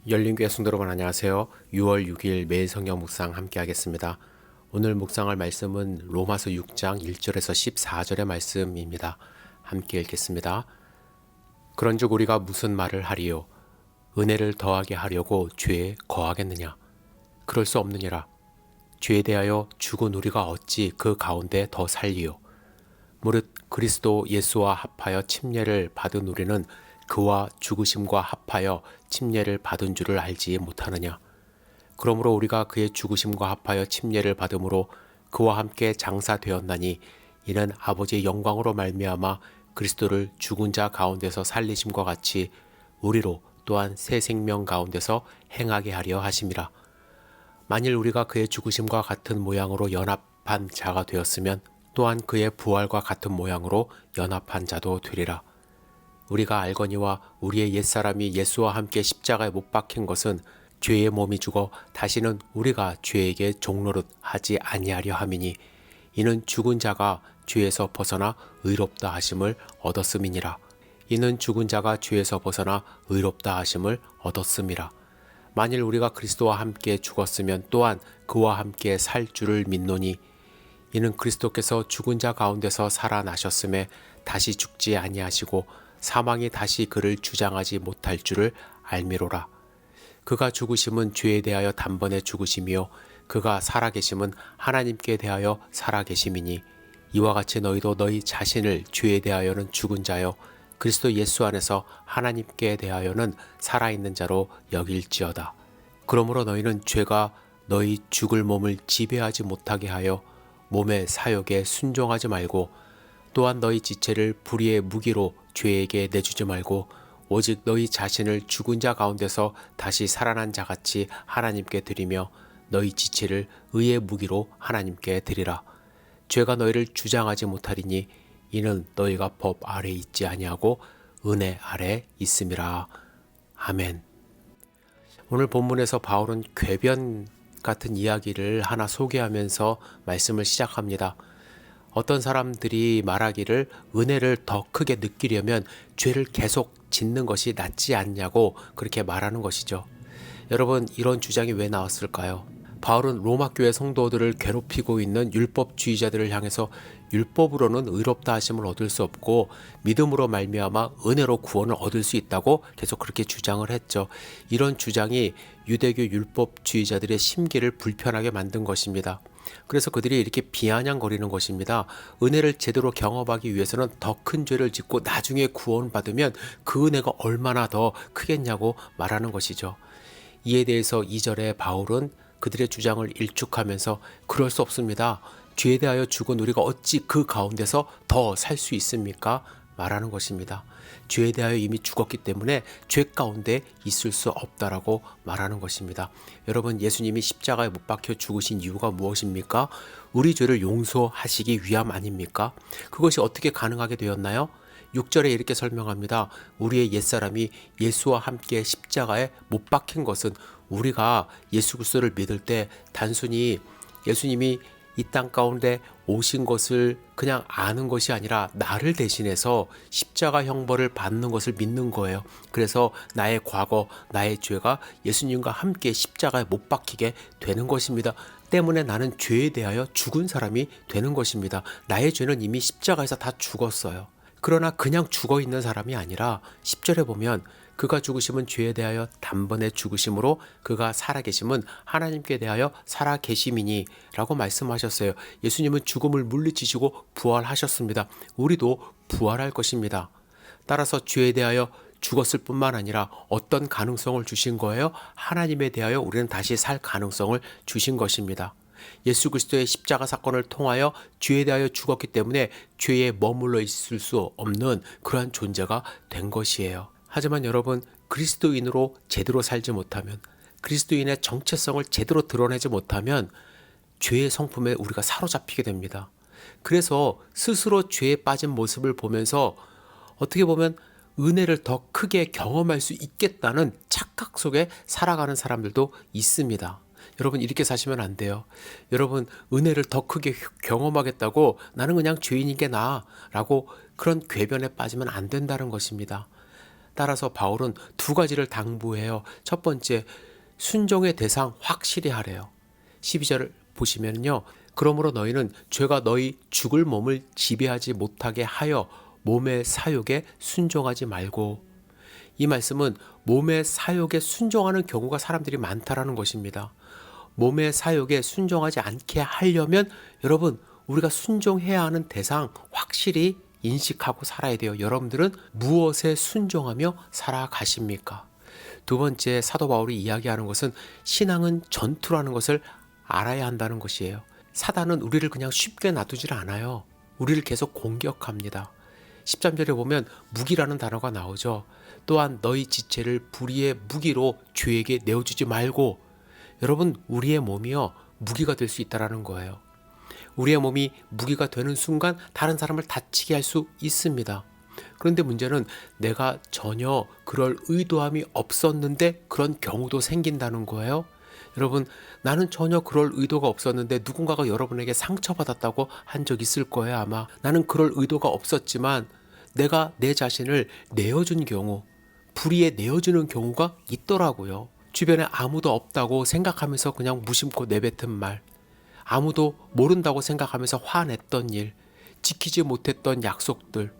열린교회 성도 여러분 안녕하세요. 6월 6일 매일 성경 묵상 함께 하겠습니다. 오늘 묵상할 말씀은 로마서 6장 1절에서 14절의 말씀입니다. 함께 읽겠습니다. 그런즉 우리가 무슨 말을 하리요? 은혜를 더하게 하려고 죄에 거하겠느냐? 그럴 수 없느니라. 죄에 대하여 죽은 우리가 어찌 그 가운데 더 살리요? 무릇 그리스도 예수와 합하여 침례를 받은 우리는 그와 죽으심과 합하여 침례를 받은 줄을 알지 못하느냐. 그러므로 우리가 그의 죽으심과 합하여 침례를 받음으로 그와 함께 장사되었나니 이는 아버지의 영광으로 말미암아 그리스도를 죽은 자 가운데서 살리심과 같이 우리로 또한 새 생명 가운데서 행하게 하려 하심이라. 만일 우리가 그의 죽으심과 같은 모양으로 연합한 자가 되었으면 또한 그의 부활과 같은 모양으로 연합한 자도 되리라. 우리가 알거니와 우리의 옛사람이 예수와 함께 십자가에 못 박힌 것은 죄의 몸이 죽어 다시는 우리가 죄에게 종노릇 하지 아니하려 함이니 이는 죽은 자가 죄에서 벗어나 의롭다 하심을 얻었음이니라. 이는 죽은 자가 죄에서 벗어나 의롭다 하심을 얻었음이라. 만일 우리가 그리스도와 함께 죽었으면 또한 그와 함께 살 줄을 믿노니 이는 그리스도께서 죽은 자 가운데서 살아나셨음에 다시 죽지 아니하시고 사망이 다시 그를 주장하지 못할 줄을 알미로라. 그가 죽으심은 죄에 대하여 단번에 죽으심이요 그가 살아계심은 하나님께 대하여 살아계심이니 이와 같이 너희도 너희 자신을 죄에 대하여는 죽은 자요 그리스도 예수 안에서 하나님께 대하여는 살아있는 자로 여길지어다. 그러므로 너희는 죄가 너희 죽을 몸을 지배하지 못하게 하여 몸의 사욕에 순종하지 말고 또한 너희 지체를 불의의 무기로 죄에게 내주지 말고 오직 너희 자신을 죽은 자 가운데서 다시 살아난 자같이 하나님께 드리며 너희 지체를 의의 무기로 하나님께 드리라. 죄가 너희를 주장하지 못하리니 이는 너희가 법 아래 있지 아니하고 은혜 아래 있음이라. 아멘. 오늘 본문에서 바울은 궤변 같은 이야기를 하나 소개하면서 말씀을 시작합니다. 어떤 사람들이 말하기를 은혜를 더 크게 느끼려면 죄를 계속 짓는 것이 낫지 않냐고 그렇게 말하는 것이죠. 여러분, 이런 주장이 왜 나왔을까요? 바울은 로마 교회 성도들을 괴롭히고 있는 율법주의자들을 향해서 율법으로는 의롭다 하심을 얻을 수 없고 믿음으로 말미암아 은혜로 구원을 얻을 수 있다고 계속 그렇게 주장을 했죠. 이런 주장이 유대교 율법주의자들의 심기를 불편하게 만든 것입니다. 그래서 그들이 이렇게 비아냥거리는 것입니다. 은혜를 제대로 경험하기 위해서는 더 큰 죄를 짓고 나중에 구원받으면 그 은혜가 얼마나 더 크겠냐고 말하는 것이죠. 이에 대해서 2절에 바울은 그들의 주장을 일축하면서 그럴 수 없습니다. 죄에 대하여 죽은 우리가 어찌 그 가운데서 더 살 수 있습니까? 말하는 것입니다. 죄에 대하여 이미 죽었기 때문에 죄 가운데 있을 수 없다라고 말하는 것입니다. 여러분, 예수님이 십자가에 못 박혀 죽으신 이유가 무엇입니까? 우리 죄를 용서하시기 위함 아닙니까? 그것이 어떻게 가능하게 되었나요? 6절에 이렇게 설명합니다. 우리의 옛사람이 예수와 함께 십자가에 못 박힌 것은 우리가 예수 그리스도를 믿을 때 단순히 예수님이 이 땅 가운데 오신 것을 그냥 아는 것이 아니라 나를 대신해서 십자가 형벌을 받는 것을 믿는 거예요. 그래서 나의 과거, 나의 죄가 예수님과 함께 십자가에 못 박히게 되는 것입니다. 때문에 나는 죄에 대하여 죽은 사람이 되는 것입니다. 나의 죄는 이미 십자가에서 다 죽었어요. 그러나 그냥 죽어 있는 사람이 아니라 10절에 보면 그가 죽으심은 죄에 대하여 단번에 죽으심으로 그가 살아계심은 하나님께 대하여 살아계심이니 라고 말씀하셨어요. 예수님은 죽음을 물리치시고 부활하셨습니다. 우리도 부활할 것입니다. 따라서 죄에 대하여 죽었을 뿐만 아니라 어떤 가능성을 주신 거예요? 하나님에 대하여 우리는 다시 살 가능성을 주신 것입니다. 예수 그리스도의 십자가 사건을 통하여 죄에 대하여 죽었기 때문에 죄에 머물러 있을 수 없는 그러한 존재가 된 것이에요. 하지만 여러분, 그리스도인으로 제대로 살지 못하면, 그리스도인의 정체성을 제대로 드러내지 못하면 죄의 성품에 우리가 사로잡히게 됩니다. 그래서 스스로 죄에 빠진 모습을 보면서 어떻게 보면 은혜를 더 크게 경험할 수 있겠다는 착각 속에 살아가는 사람들도 있습니다. 여러분, 이렇게 사시면 안 돼요. 여러분, 은혜를 더 크게 경험하겠다고 나는 그냥 죄인인 게 나아 라고 그런 궤변에 빠지면 안 된다는 것입니다. 따라서 바울은 두 가지를 당부해요. 첫 번째, 순종의 대상 확실히 하래요. 12절을 보시면요. 그러므로 너희는 죄가 너희 죽을 몸을 지배하지 못하게 하여 몸의 사욕에 순종하지 말고. 이 말씀은 몸의 사욕에 순종하는 경우가 사람들이 많다라는 것입니다. 몸의 사욕에 순종하지 않게 하려면 여러분, 우리가 순종해야 하는 대상 확실히 인식하고 살아야 돼요. 여러분들은 무엇에 순종하며 살아가십니까? 두 번째, 사도 바울이 이야기하는 것은 신앙은 전투라는 것을 알아야 한다는 것이에요. 사단은 우리를 그냥 쉽게 놔두질 않아요. 우리를 계속 공격합니다. 13절에 보면 무기라는 단어가 나오죠. 또한 너희 지체를 불의의 무기로 죄에게 내어주지 말고. 여러분, 우리의 몸이요, 무기가 될 수 있다는 거예요. 우리의 몸이 무기가 되는 순간 다른 사람을 다치게 할 수 있습니다. 그런데 문제는 내가 전혀 그럴 의도함이 없었는데 그런 경우도 생긴다는 거예요. 여러분, 나는 전혀 그럴 의도가 없었는데 누군가가 여러분에게 상처받았다고 한 적 있을 거예요, 아마. 나는 그럴 의도가 없었지만 내가 내 자신을 내어준 경우, 불의에 내어주는 경우가 있더라고요. 주변에 아무도 없다고 생각하면서 그냥 무심코 내뱉은 말, 아무도 모른다고 생각하면서 화냈던 일, 지키지 못했던 약속들,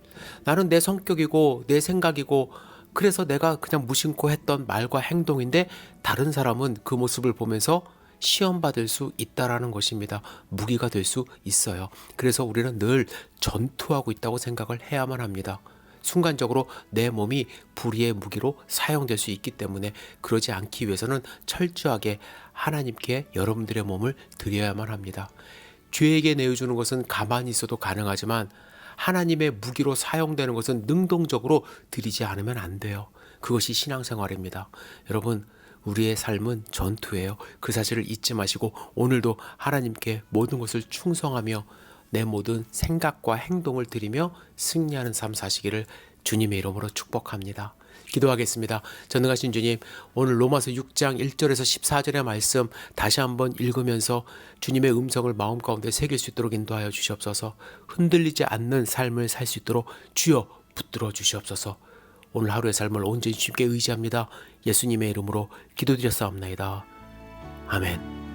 나는 내 성격이고 내 생각이고 그래서 내가 그냥 무심코 했던 말과 행동인데 다른 사람은 그 모습을 보면서 시험받을 수 있다라는 것입니다. 무기가 될 수 있어요. 그래서 우리는 늘 전투하고 있다고 생각을 해야만 합니다. 순간적으로 내 몸이 불의의 무기로 사용될 수 있기 때문에 그러지 않기 위해서는 철저하게 하나님께 여러분들의 몸을 드려야만 합니다. 죄에게 내어주는 것은 가만히 있어도 가능하지만 하나님의 무기로 사용되는 것은 능동적으로 드리지 않으면 안 돼요. 그것이 신앙생활입니다. 여러분, 우리의 삶은 전투예요. 그 사실을 잊지 마시고 오늘도 하나님께 모든 것을 충성하며 내 모든 생각과 행동을 드리며 승리하는 삶 사시기를 주님의 이름으로 축복합니다. 기도하겠습니다. 전능하신 주님, 오늘 로마서 6장 1절에서 14절의 말씀 다시 한번 읽으면서 주님의 음성을 마음 가운데 새길 수 있도록 인도하여 주시옵소서. 흔들리지 않는 삶을 살 수 있도록 주여 붙들어 주시옵소서. 오늘 하루의 삶을 온전히 주님께 의지합니다. 예수님의 이름으로 기도드렸사옵나이다. 아멘.